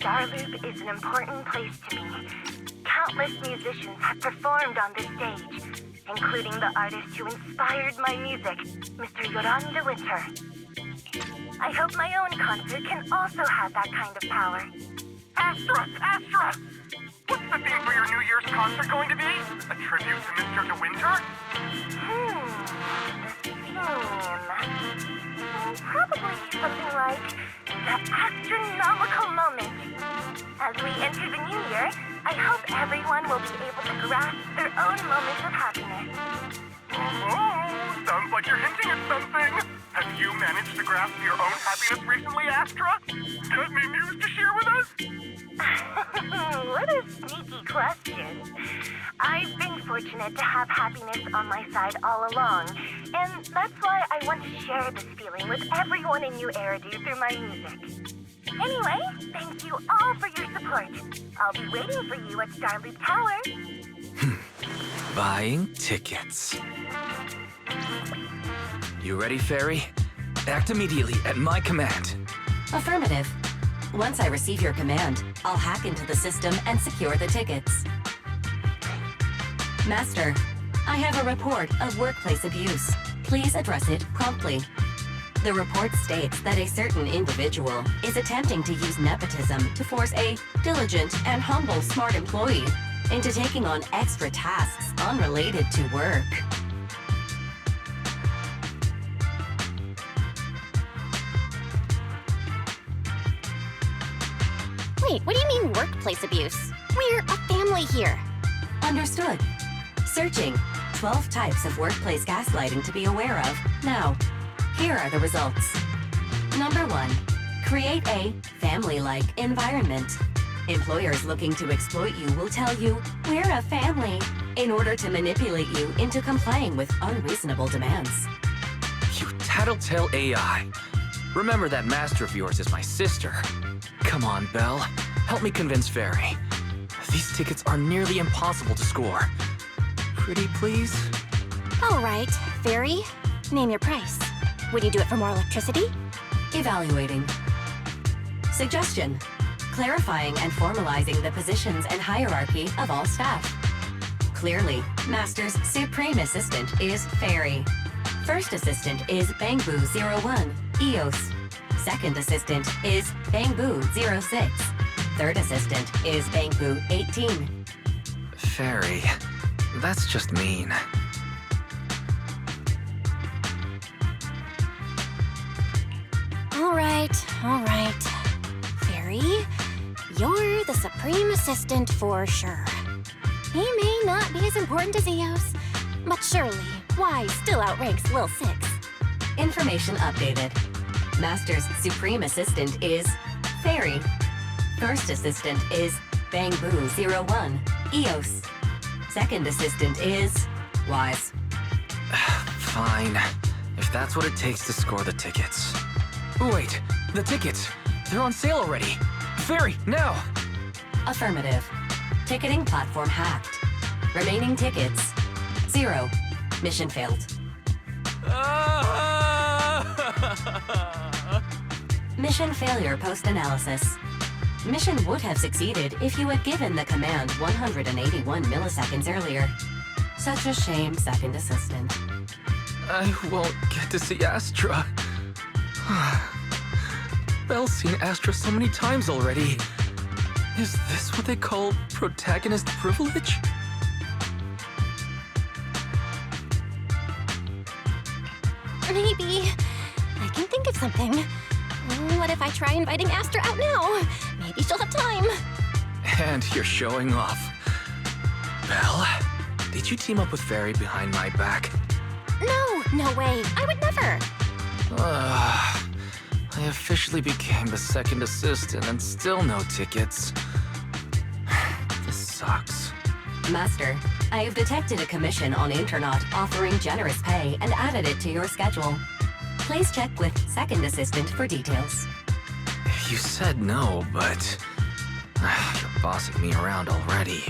Starloop is an important place to me. Countless musicians have performed on this stage, including the artist who inspired my music, Mr. Yoran de Winter. I hope my own concert can also have that kind of power. Astra! Astra! What's the theme for your New Year's concert going to be? A tribute to Mr. De Winter? Probably something like the astronomical moment. As we enter the new year, I hope everyone will be able to grasp their own moments of happiness. Oh, sounds like you're hinting at something. Have you managed to grasp your own happiness recently, Astra? Got any news to share with us? What a sneaky question. I've been fortunate to have happiness on my side all along, and that's why I want to share this feeling with everyone in New Eridu through my music. Anyway, thank you all for your support. I'll be waiting for you at Starloop Tower. Buying tickets. You ready, Fairy? Act immediately at my command. Affirmative. Once I receive your command, I'll hack into the system and secure the tickets. Master, I have a report of workplace abuse. Please address it promptly. The report states that a certain individual is attempting to use nepotism to force a diligent and humble smart employee into taking on extra tasks unrelated to work. Wait, what do you mean workplace abuse? We're a family here. Understood. Searching. 12 types of workplace gaslighting to be aware of. Now, here are the results. Number 1. Create a family-like environment. Employers looking to exploit you will tell you, "We're a family," in order to manipulate you into complying with unreasonable demands. You tattletale AI. Remember that master of yours is my sister. Come on, Belle. Help me convince Fairy. These tickets are nearly impossible to score. Pretty please? All right, Fairy, name your price. Would you do it for more electricity? Evaluating. Suggestion. Clarifying and formalizing the positions and hierarchy of all staff. Clearly, Master's Supreme Assistant is Fairy. First Assistant is Bangbu01, EOS. Second Assistant is Bangbu06. Third Assistant is Bangbu18. Fairy, that's just mean. All right. Fairy, you're the Supreme Assistant for sure. He may not be as important as Eos, but surely, Y still outranks Lil 6. Information updated. Master's Supreme Assistant is Fairy. First Assistant is Bangbu01, EOS. Second Assistant is Wise. Fine. If that's what it takes to score the tickets. Wait, the tickets. They're on sale already. Fairy, now! Affirmative. Ticketing platform hacked. Remaining tickets 0. Mission failed. Mission failure post-analysis. Mission would have succeeded if you had given the command 181 milliseconds earlier. Such a shame, Second Assistant. I won't get to see Astra. Belle's seen Astra so many times already. Is this what they call protagonist privilege? Maybe. I can think of something. What if I try inviting Astra out now? Maybe she'll have time. And you're showing off. Belle, did you team up with Fairy behind my back? No way. I would never. I officially became the second assistant and still no tickets. This sucks. Master, I have detected a commission on Internet offering generous pay and added it to your schedule. Please check with Second Assistant for details. You said no, but you're bossing me around already.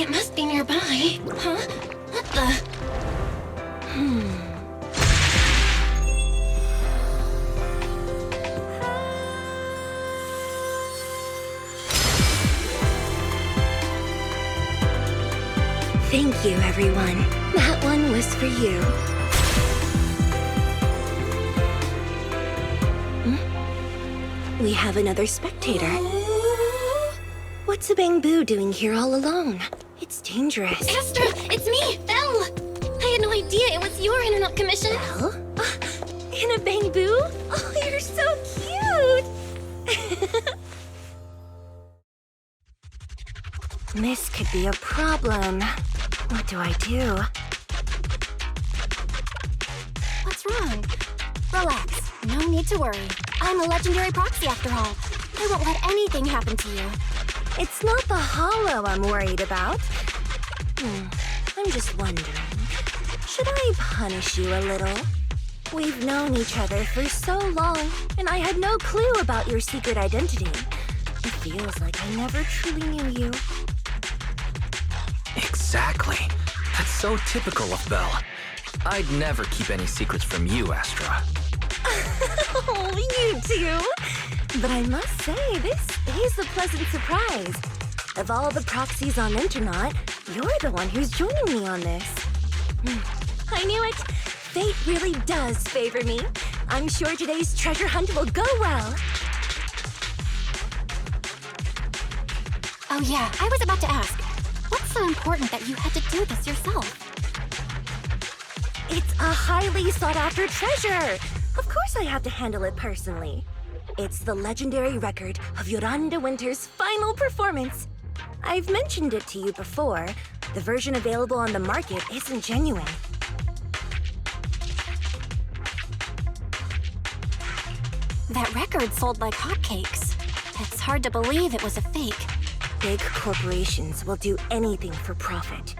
it must be nearby. Huh? What the? Thank you, everyone. That one was for you. We have another spectator. What's a Bang-Boo doing here all alone? It's dangerous. Astra, it's me, Belle! I had no idea it was your internet commission. Belle? In a Bang-Boo? Oh, you're so cute! This could be a problem. What do I do? What's wrong? Relax. No need to worry. I'm a legendary proxy after all. I won't let anything happen to you. It's not the hollow I'm worried about. I'm just wondering, should I punish you a little? We've known each other for so long, and I had no clue about your secret identity. It feels like I never truly knew you. Exactly. That's so typical of Belle. I'd never keep any secrets from you, Astra. Oh, you too! But I must say, this is a pleasant surprise. Of all the proxies on Internaut, you're the one who's joining me on this. I knew it! Fate really does favor me. I'm sure today's treasure hunt will go well. Oh yeah, I was about to ask. What's so important that you had to do this yourself? It's a highly sought-after treasure! Of course I have to handle it personally. It's the legendary record of Yolanda Winter's final performance. I've mentioned it to you before. The version available on the market isn't genuine. That record sold like hotcakes. It's hard to believe it was a fake. Big corporations will do anything for profit.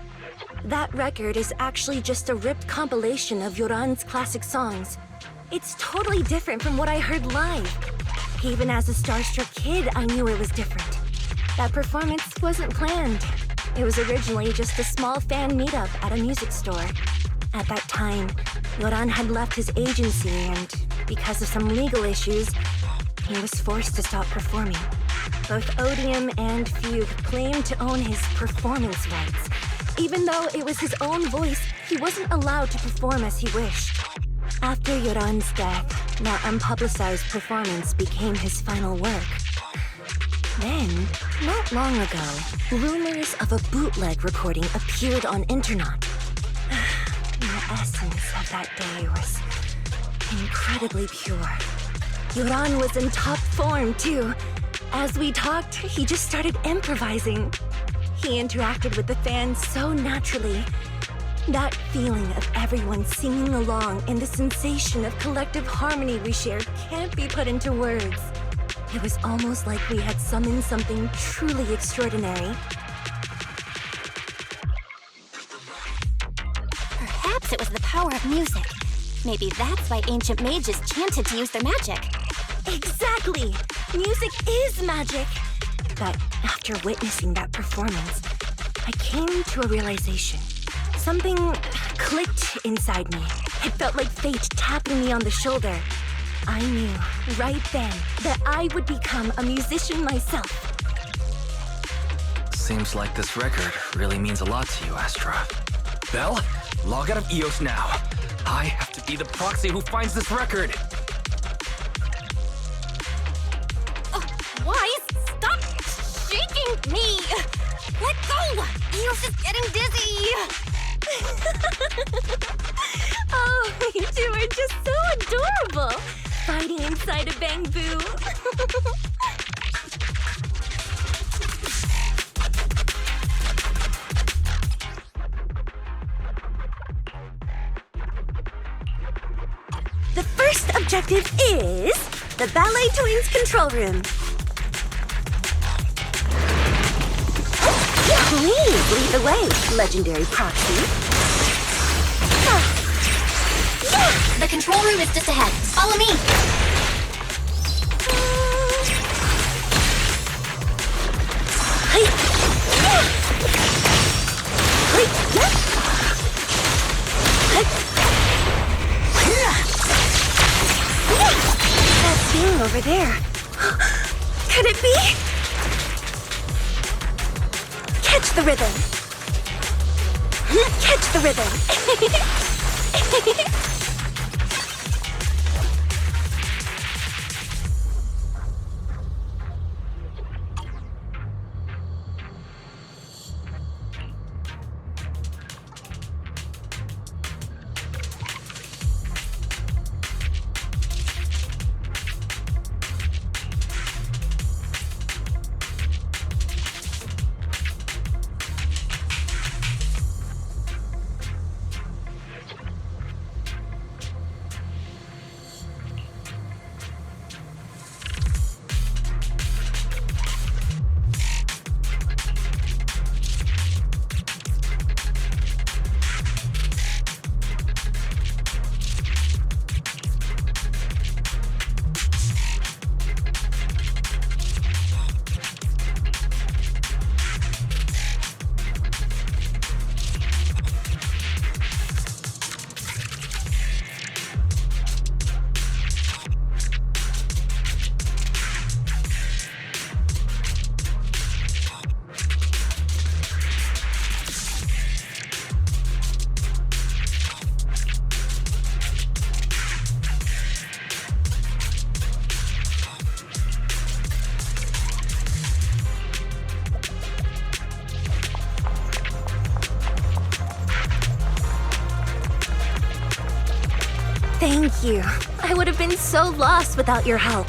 That record is actually just a ripped compilation of Yoran's classic songs. It's totally different from what I heard live. Even as a starstruck kid, I knew it was different. That performance wasn't planned. It was originally just a small fan meetup at a music store. At that time, Yoran had left his agency and, because of some legal issues, he was forced to stop performing. Both Odium and Fugue claimed to own his performance rights. Even though it was his own voice, he wasn't allowed to perform as he wished. After Yoran's death, that unpublicized performance became his final work. Then, not long ago, rumors of a bootleg recording appeared on Internaut. The essence of that day was incredibly pure. Yoran was in top form, too. As we talked, he just started improvising. He interacted with the fans so naturally. That feeling of everyone singing along and the sensation of collective harmony we shared can't be put into words. It was almost like we had summoned something truly extraordinary. Perhaps it was the power of music. Maybe that's why ancient mages chanted to use their magic. Exactly! Music is magic! But after witnessing that performance, I came to a realization. Something clicked inside me. It felt like fate tapping me on the shoulder. I knew right then that I would become a musician myself. Seems like this record really means a lot to you, Astra. Belle, log out of EOS now. I have to be the proxy who finds this record. Why? Stop shaking me! Let go! Eos is getting dizzy! Oh, you two are just so adorable! Fighting inside a Bang-Boo. The first objective is the Ballet Twins control room. Please lead the way, legendary proxy. The control room is just ahead. Follow me! over there. Could it be? Catch the rhythm. Catch the rhythm. Thank you. I would have been so lost without your help.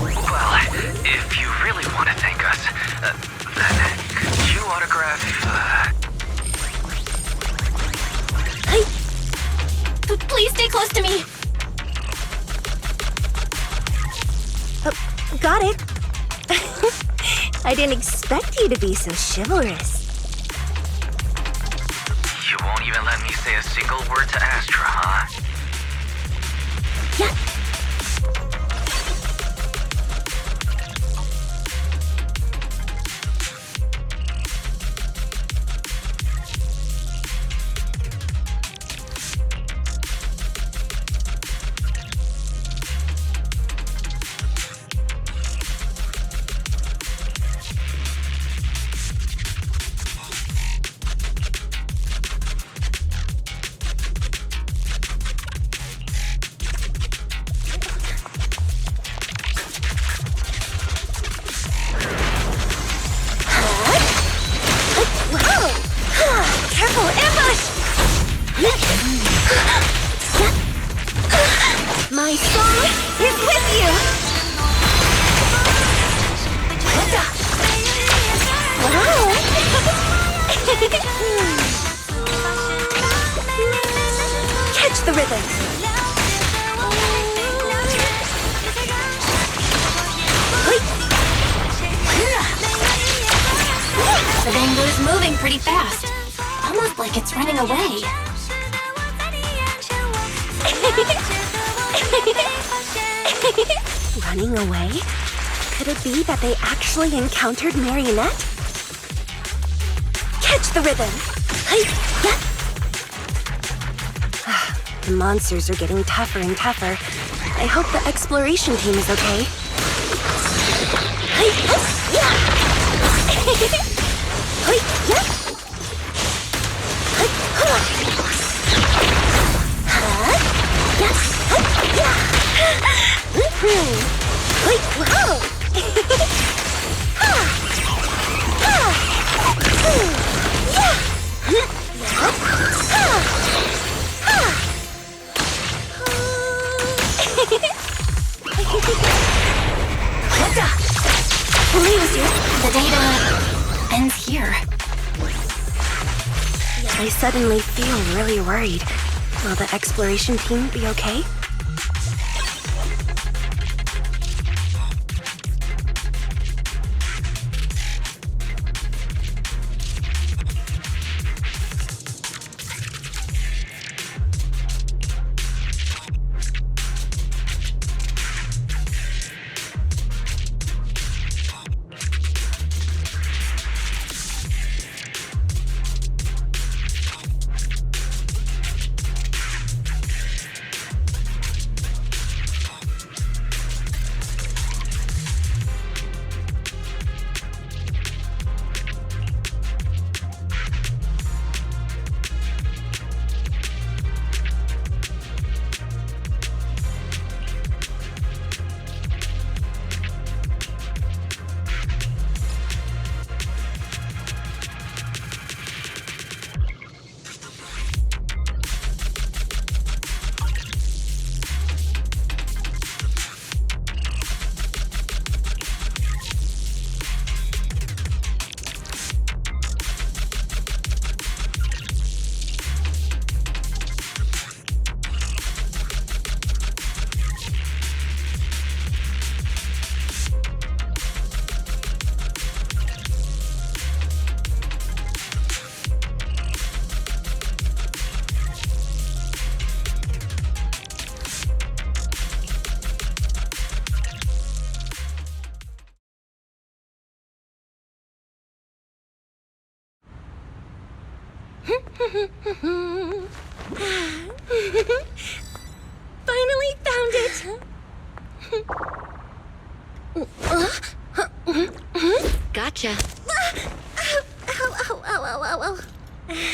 Well, if you really want to thank us, then could you autograph, Please stay close to me. Got it. I didn't expect you to be so chivalrous. You won't even let me say a single word to Astra, huh? Yeah. Careful, ambush! My song is with you! Wow! Catch the rhythm! The bamboo's moving pretty fast. Almost like it's running away. Running away? Could it be that they actually encountered Marionette? Catch the rhythm! The monsters are getting tougher and tougher. I hope the exploration team is okay. The data ends here. I suddenly feel really worried. Will the exploration team be okay? Finally found it! Gotcha. Ow.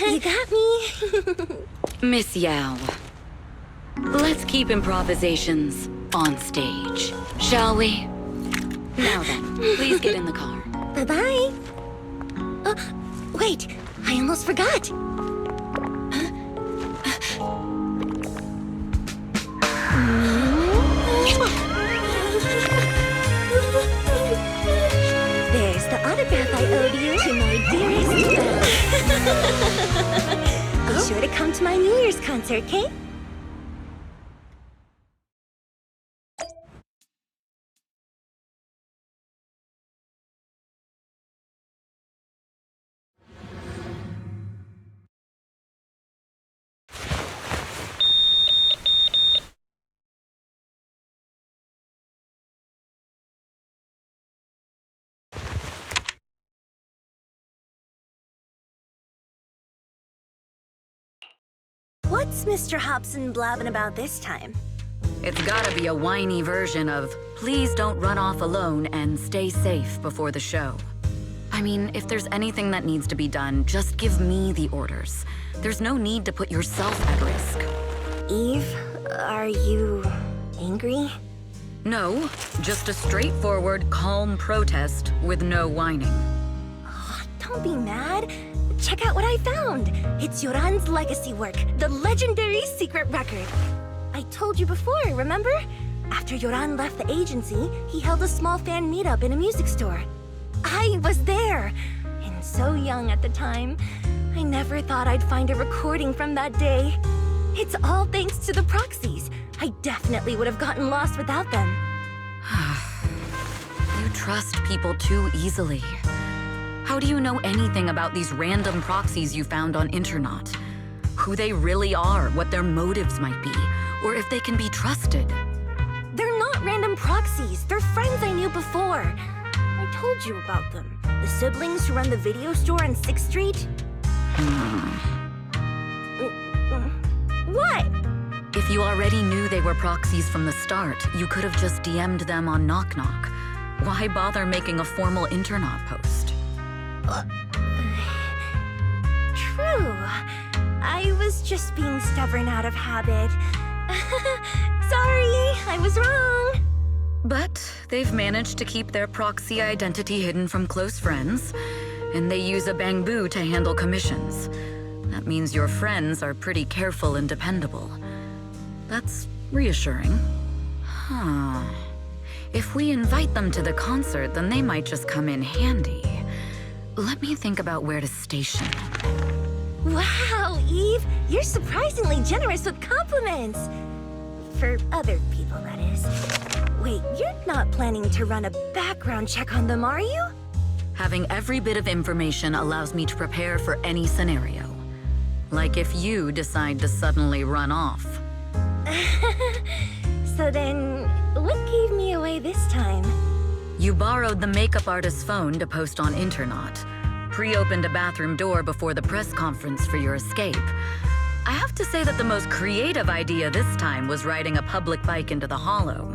You got me. Miss Yao. Let's keep improvisations on stage, shall we? Now then, please get in the car. Bye-bye. Wait, I almost forgot. There's the autograph I owed you to my dearest Belle. Be sure to come to my New Year's concert, okay? What's Mr. Hobson blabbing about this time? It's gotta be a whiny version of, please don't run off alone and stay safe before the show. I mean, if there's anything that needs to be done, just give me the orders. There's no need to put yourself at risk. Eve, are you angry? No, just a straightforward, calm protest with no whining. Oh, don't be mad. Check out what I found. It's Yoran's legacy work, the legendary secret record. I told you before, remember? After Yoran left the agency, he held a small fan meetup in a music store. I was there, and so young at the time. I never thought I'd find a recording from that day. It's all thanks to the proxies. I definitely would have gotten lost without them. You trust people too easily. How do you know anything about these random proxies you found on Internet? Who they really are, what their motives might be, or if they can be trusted? They're not random proxies. They're friends I knew before. I told you about them. The siblings who run the video store on 6th Street. What? If you already knew they were proxies from the start, you could have just DM'd them on Knock Knock. Why bother making a formal Internet post? True. I was just being stubborn out of habit. Sorry, I was wrong. But they've managed to keep their proxy identity hidden from close friends, and they use a bamboo to handle commissions. That means your friends are pretty careful and dependable. That's reassuring. Huh. If we invite them to the concert, then they might just come in handy. Let me think about where to station them. Wow, Eve, you're surprisingly generous with compliments. For other people, that is. Wait, you're not planning to run a background check on them, are you? Having every bit of information allows me to prepare for any scenario. Like if you decide to suddenly run off. So then, what gave me away this time? You borrowed the makeup artist's phone to post on Internet. Pre-opened a bathroom door before the press conference for your escape. I have to say that the most creative idea this time was riding a public bike into the hollow.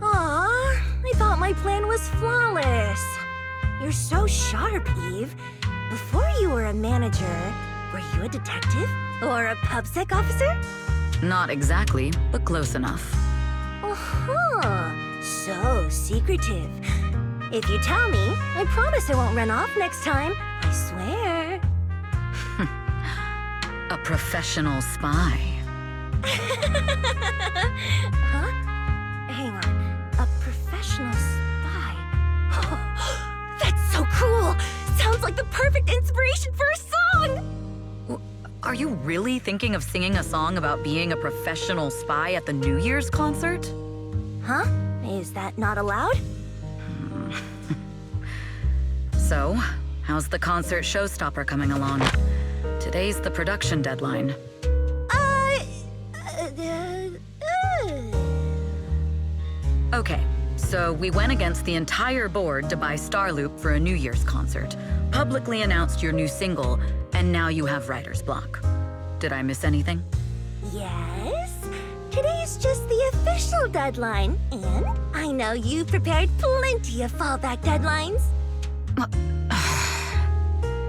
Aw, I thought my plan was flawless. You're so sharp, Eve. Before you were a manager, were you a detective? Or a PubSec officer? Not exactly, but close enough. Uh-huh. So secretive. If you tell me, I promise I won't run off next time. I swear. A professional spy. Huh? Hang on. A professional spy. That's so cool! Sounds like the perfect inspiration for a song! Are you really thinking of singing a song about being a professional spy at the New Year's concert? Huh? Is that not allowed? So, how's the concert showstopper coming along? Today's the production deadline. Okay, so we went against the entire board to buy Starloop for a New Year's concert, publicly announced your new single, and And now you have writer's block. Did I miss anything? Yes? Today's just the official deadline, and I know you've prepared plenty of fallback deadlines.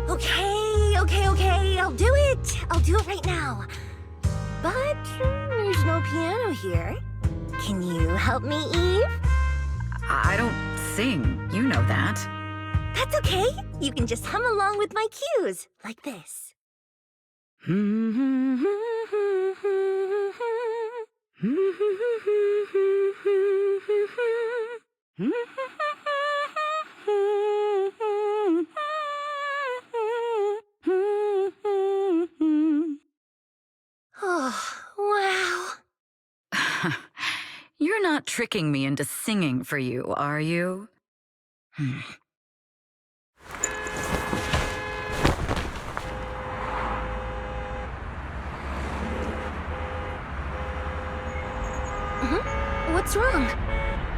Okay, I'll do it. I'll do it right now. But there's no piano here. Can you help me, Eve? I don't sing. You know that. That's okay. You can just hum along with my cues, like this. Oh, wow. You're not tricking me into singing for you, are you? What's wrong?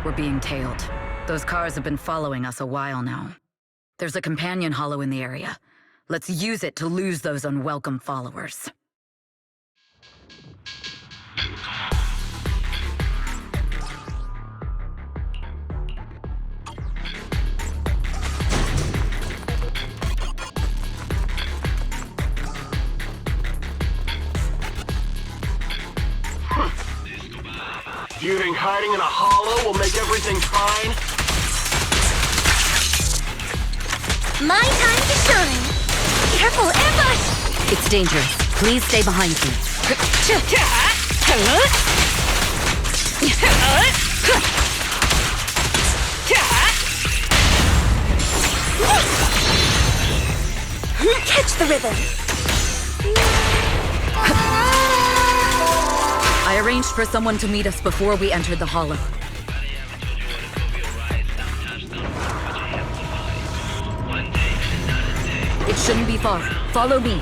We're being tailed. Those cars have been following us a while now. There's a companion hollow in the area. Let's use it to lose those unwelcome followers. Do you think hiding in a hollow will make everything fine? My time to shine! Careful, ambush! It's dangerous. Please stay behind me. Catch the rhythm! I arranged for someone to meet us before we entered the hollow. It shouldn't be far. Follow me.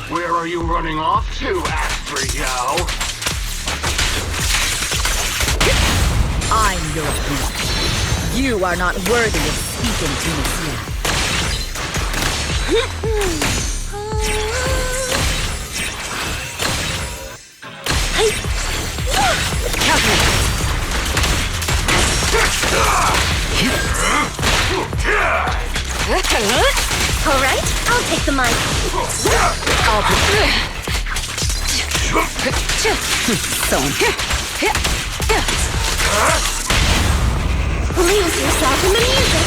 Where are you running off to, Astra? I'm your friend. You are not worthy of speaking to me here. All right, I'll take the mic. Lose yourself in the music.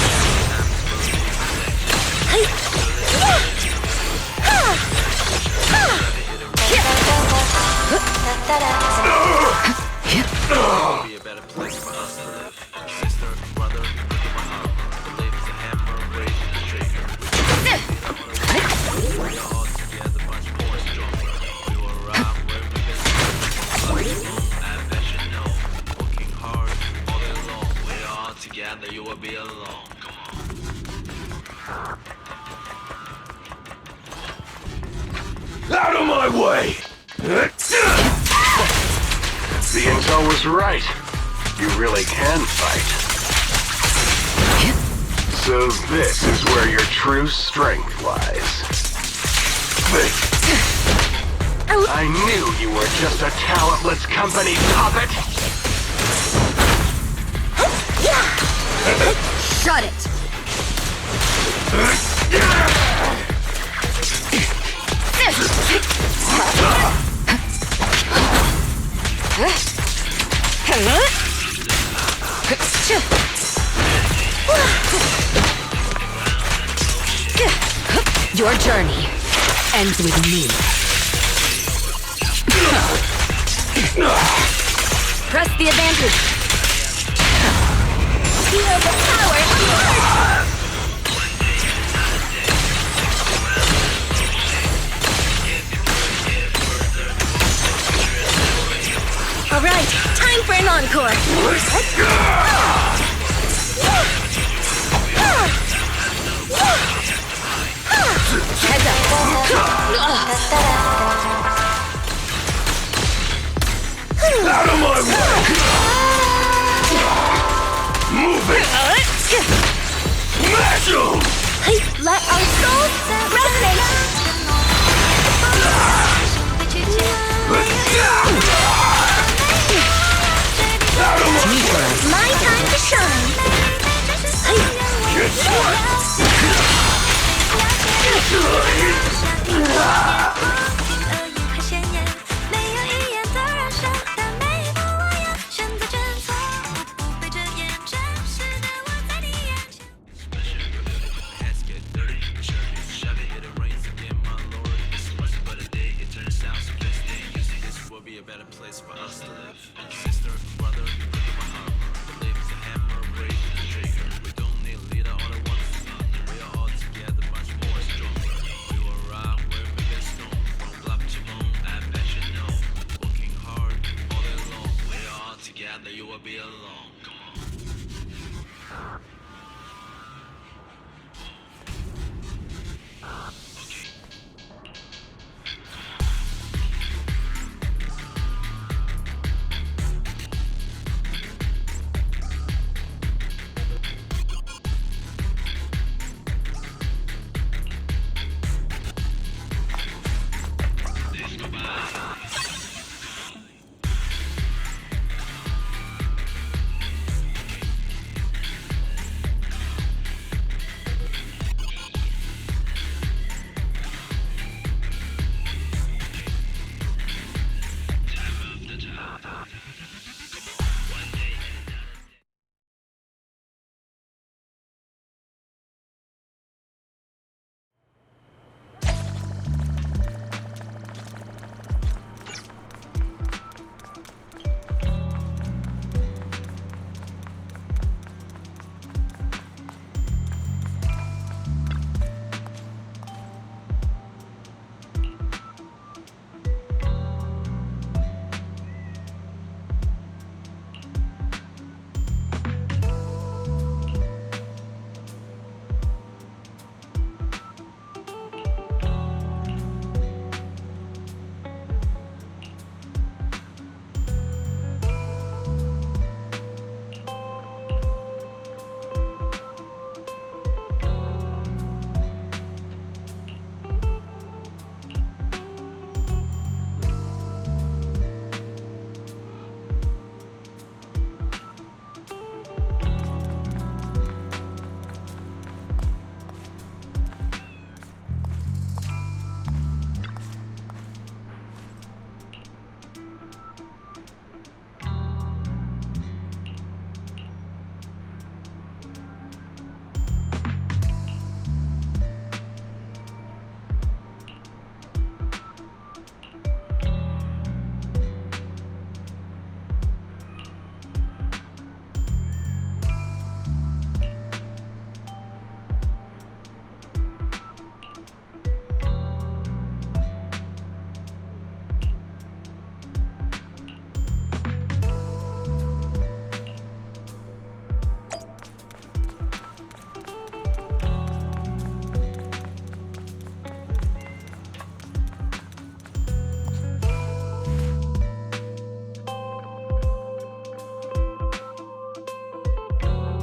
Be a better place for us to live. Sister, brother, look at my heart. Believe it's a hammer, raise the trigger. We are all together, much more stronger. We will arrive where we can. I bet you know. Working hard, all day long. We are all together, you will be alone. Come on. Out of my way! The intel was right. You really can fight. So this is where your true strength lies. I knew you were just a talentless company puppet! Shut it! Your journey ends with me. Press the advantage. Feel the power unleashed! All right, time for an encore. Heads up. Let our souls resonate! My time to shine! Hands get dirty, shove it, it rains again, my lord. It's much better day, it turns out so best day. You see, this will be a better place for us to live. Sister, brother, look at my armor. Believe it's a hammer, break the trigger. We don't need a leader, all at once. We are all together, much more stronger. We will rock where we get stone. From block to bone, I bet you know. Working hard, all day long. We are all together, you will be alone. Come on.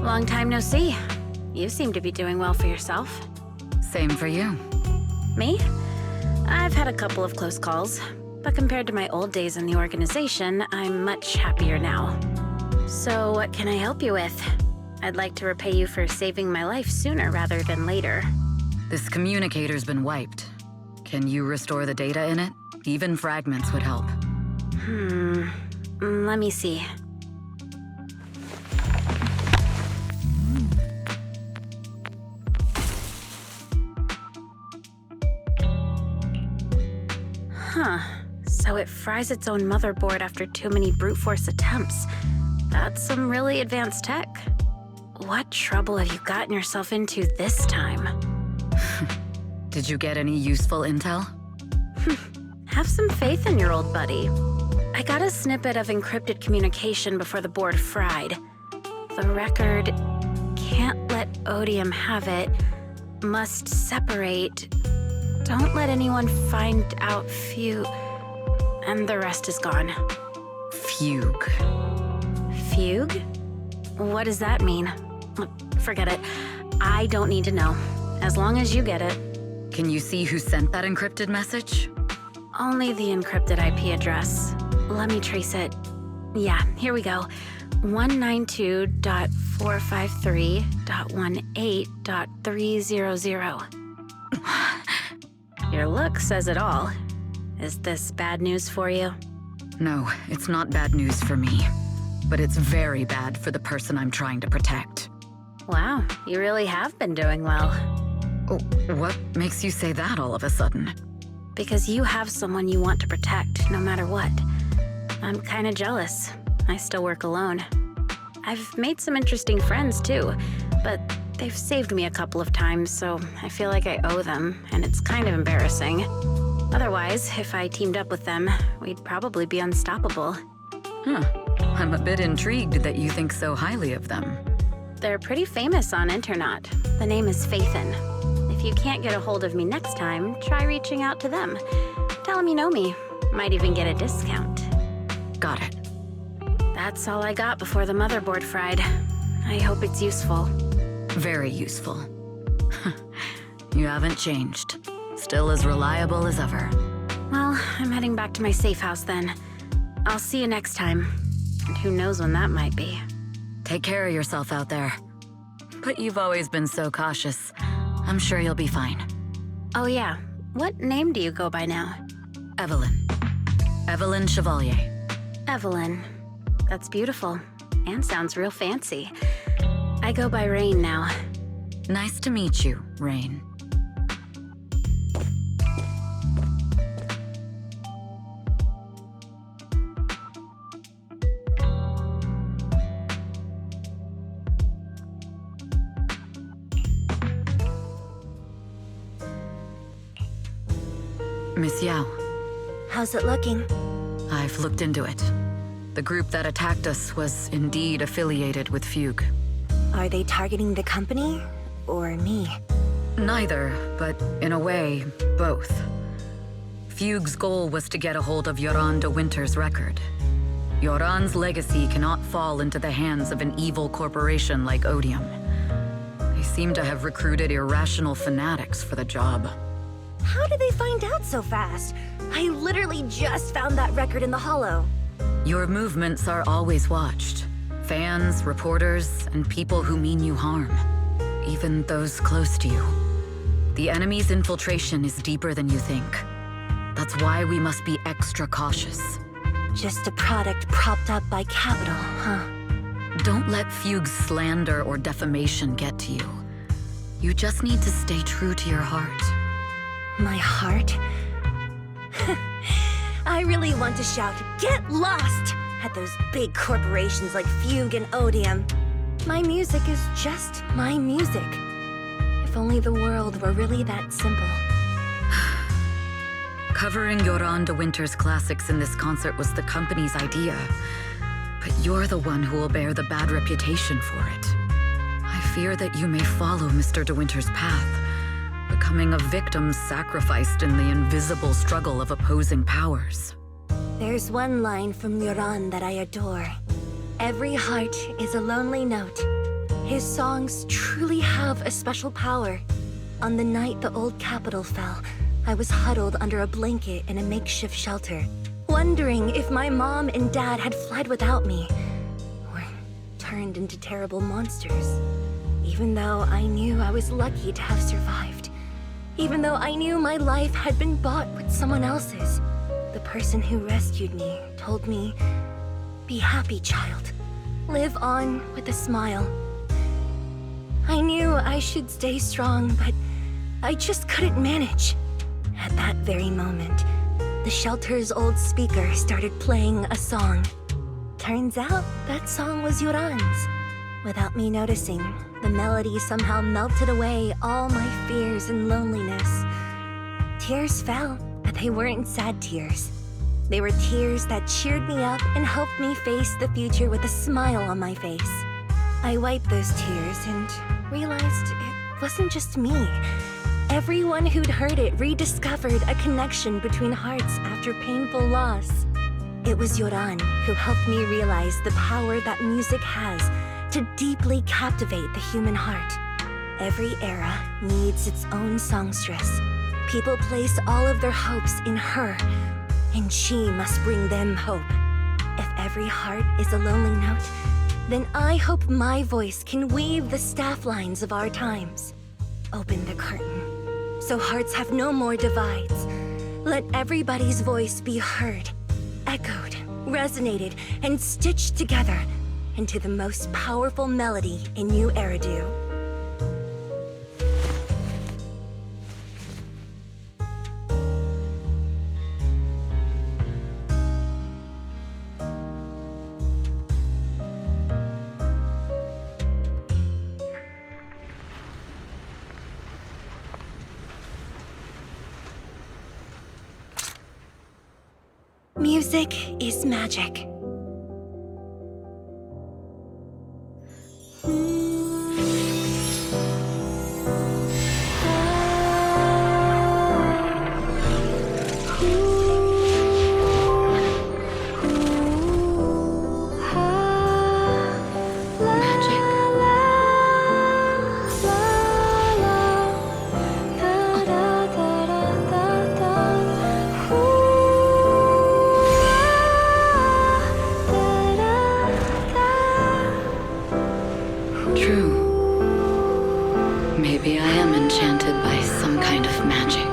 Long time no see. You seem to be doing well for yourself. Same for you. Me? I've had a couple of close calls, but compared to my old days in the organization, I'm much happier now. So what can I help you with? I'd like to repay you for saving my life sooner rather than later. This communicator's been wiped. Can you restore the data in it? Even fragments would help. Let me see. Huh. So it fries its own motherboard after too many brute force attempts. That's some really advanced tech. What trouble have you gotten yourself into this time? Did you get any useful intel? Have some faith in your old buddy. I got a snippet of encrypted communication before the board fried. The record can't let Odium have it, must separate, don't let anyone find out and the rest is gone. Fugue. Fugue? What does that mean? Forget it. I don't need to know. As long as you get it. Can you see who sent that encrypted message? Only the encrypted IP address. Let me trace it. Yeah, here we go. 192.453.18.300. Your look says it all. Is this bad news for you? No, it's not bad news for me. But it's very bad for the person I'm trying to protect. Wow, you really have been doing well. Oh, what makes you say that all of a sudden? Because you have someone you want to protect, no matter what. I'm kinda jealous. I still work alone. I've made some interesting friends, too, but they've saved me a couple of times, so I feel like I owe them, and it's kind of embarrassing. Otherwise, if I teamed up with them, we'd probably be unstoppable. Huh. I'm a bit intrigued that you think so highly of them. They're pretty famous on Internet. The name is Faithin. If you can't get a hold of me next time, try reaching out to them. Tell them you know me. Might even get a discount. Got it. That's all I got before the motherboard fried. I hope it's useful. Very useful. You haven't changed. Still as reliable as ever. Well, I'm heading back to my safe house then. I'll see you next time. And who knows when that might be. Take care of yourself out there. But you've always been so cautious. I'm sure you'll be fine. Oh yeah, what name do you go by now? Evelyn. Evelyn Chevalier. Evelyn. That's beautiful. And sounds real fancy. I go by Rain now. Nice to meet you, Rain. Miss Yao. How's it looking? I've looked into it. The group that attacked us was indeed affiliated with Fugue. Are they targeting the company or me? Neither, but in a way, both. Fugue's goal was to get a hold of Yoran de Winter's record. Yoran's legacy cannot fall into the hands of an evil corporation like Odium. They seem to have recruited irrational fanatics for the job. How did they find out so fast? I literally just found that record in the hollow. Your movements are always watched. Fans, reporters, and people who mean you harm. Even those close to you. The enemy's infiltration is deeper than you think. That's why we must be extra cautious. Just a product propped up by capital, huh? Don't let Fugue's slander or defamation get to you. You just need to stay true to your heart. My heart? I really want to shout, "Get lost!" at those big corporations like Fugue and Odium. My music is just my music. If only the world were really that simple. Covering Yoran de Winter's classics in this concert was the company's idea. But you're the one who will bear the bad reputation for it. I fear that you may follow Mr. de Winter's path, becoming a victim sacrificed in the invisible struggle of opposing powers. There's one line from Yoran that I adore. Every heart is a lonely note. His songs truly have a special power. On the night the old capital fell, I was huddled under a blanket in a makeshift shelter, wondering if my mom and dad had fled without me, or turned into terrible monsters. Even though I knew I was lucky to have survived. Even though I knew my life had been bought with someone else's. The person who rescued me told me, "Be happy, child. Live on with a smile." I knew I should stay strong, but I just couldn't manage. At that very moment, the shelter's old speaker started playing a song. Turns out that song was Yoran's. Without me noticing, the melody somehow melted away all my fears and loneliness. Tears fell, but they weren't sad tears. They were tears that cheered me up and helped me face the future with a smile on my face. I wiped those tears and realized it wasn't just me. Everyone who'd heard it rediscovered a connection between hearts after painful loss. It was Yoran who helped me realize the power that music has to deeply captivate the human heart. Every era needs its own songstress. People place all of their hopes in her, and she must bring them hope. If every heart is a lonely note, then I hope my voice can weave the staff lines of our times. Open the curtain, so hearts have no more divides. Let everybody's voice be heard, echoed, resonated, and stitched together into the most powerful melody in New Eridu. Music is magic. Maybe I am enchanted by some kind of magic.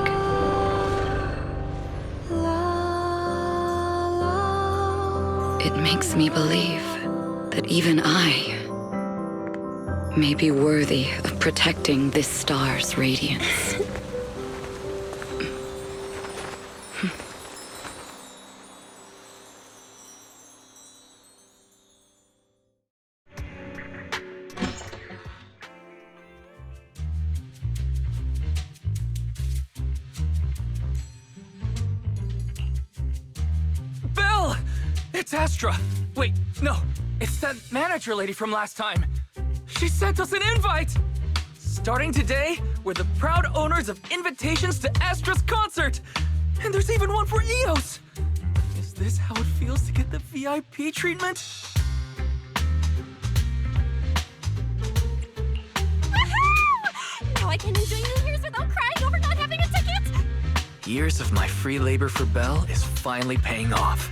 It makes me believe that even I may be worthy of protecting this star's radiance. It's Astra! Wait, no, it's that manager lady from last time. She sent us an invite! Starting today, we're the proud owners of invitations to Astra's concert! And there's even one for EOS! Is this how it feels to get the VIP treatment? Woohoo! Now I can enjoy New Year's without crying over not having a ticket! Years of my free labor for Belle is finally paying off.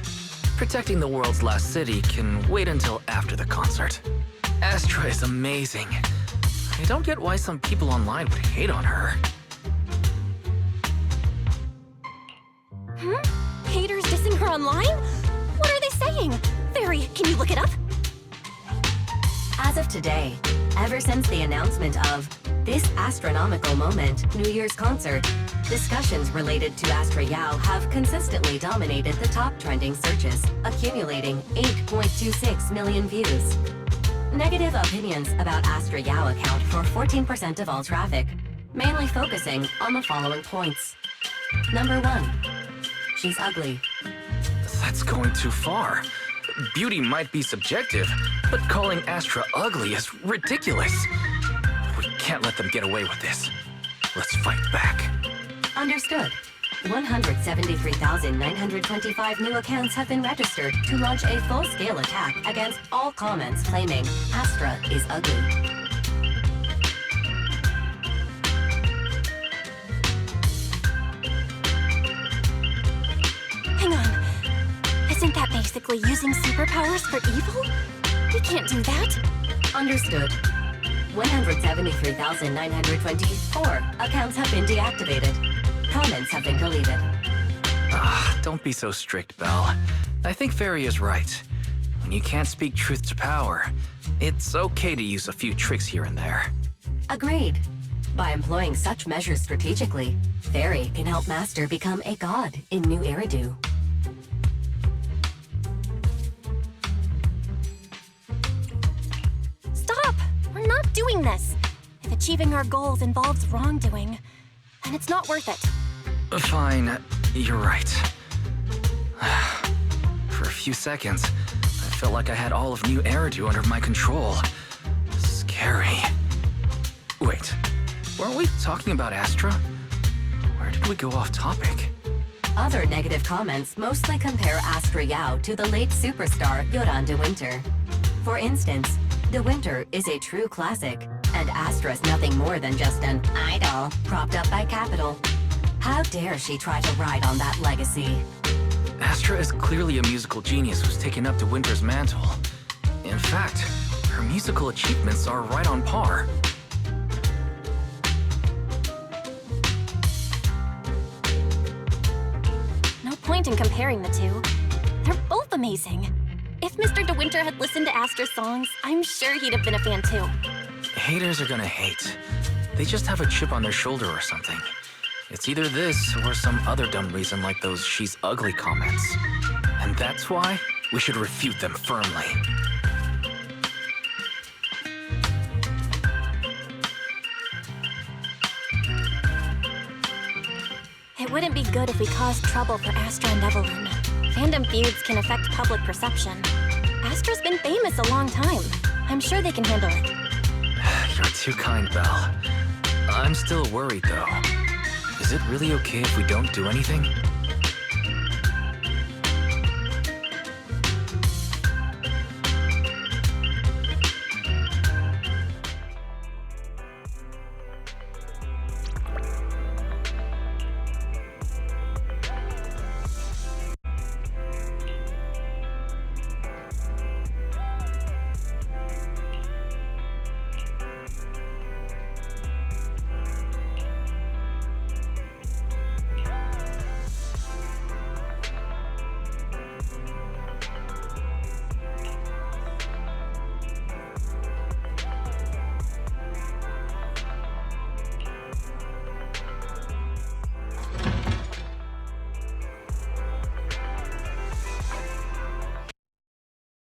Protecting the world's last city can wait until after the concert. Astra is amazing. I don't get why some people online would hate on her. Haters dissing her online? What are they saying? Fairy, can you look it up? As of today, ever since the announcement of this astronomical moment, New Year's concert, discussions related to Astra Yao have consistently dominated the top trending searches, accumulating 8.26 million views. Negative opinions about Astra Yao account for 14% of all traffic, mainly focusing on the following points. Number 1, she's ugly. That's going too far. Beauty might be subjective, but calling Astra ugly is ridiculous. We can't let them get away with this. Let's fight back. Understood. 173,925 new accounts have been registered to launch a full-scale attack against all comments claiming Astra is ugly. Hang on. Isn't that basically using superpowers for evil? We can't do that. Understood. 173,924 accounts have been deactivated. Comments have been deleted. Don't be so strict, Belle. I think Fairy is right. When you can't speak truth to power, it's okay to use a few tricks here and there. Agreed. By employing such measures strategically, Fairy can help Master become a god in New Eridu. Stop! We're not doing this. If achieving our goals involves wrongdoing, then it's not worth it. Fine, you're right. For a few seconds, I felt like I had all of New Eridu under my control. Scary. Wait, weren't we talking about Astra? Where did we go off topic? Other negative comments mostly compare Astra Yao to the late superstar Yoran De Winter. For instance, De Winter is a true classic, And Astra's nothing more than just an idol propped up by capital. How dare she try to ride on that legacy? Astra is clearly a musical genius who's taken up to Winter's mantle. In fact, her musical achievements are right on par. No point in comparing the two. They're both amazing. If Mr. De Winter had listened to Astra's songs, I'm sure he'd have been a fan too. Haters are gonna hate. They just have a chip on their shoulder or something. It's either this or some other dumb reason like those "she's ugly" comments. And that's why we should refute them firmly. It wouldn't be good if we caused trouble for Astra and Evelyn. Fandom feuds can affect public perception. Astra's been famous a long time. I'm sure they can handle it. You're too kind, Belle. I'm still worried, though. Is it really okay if we don't do anything?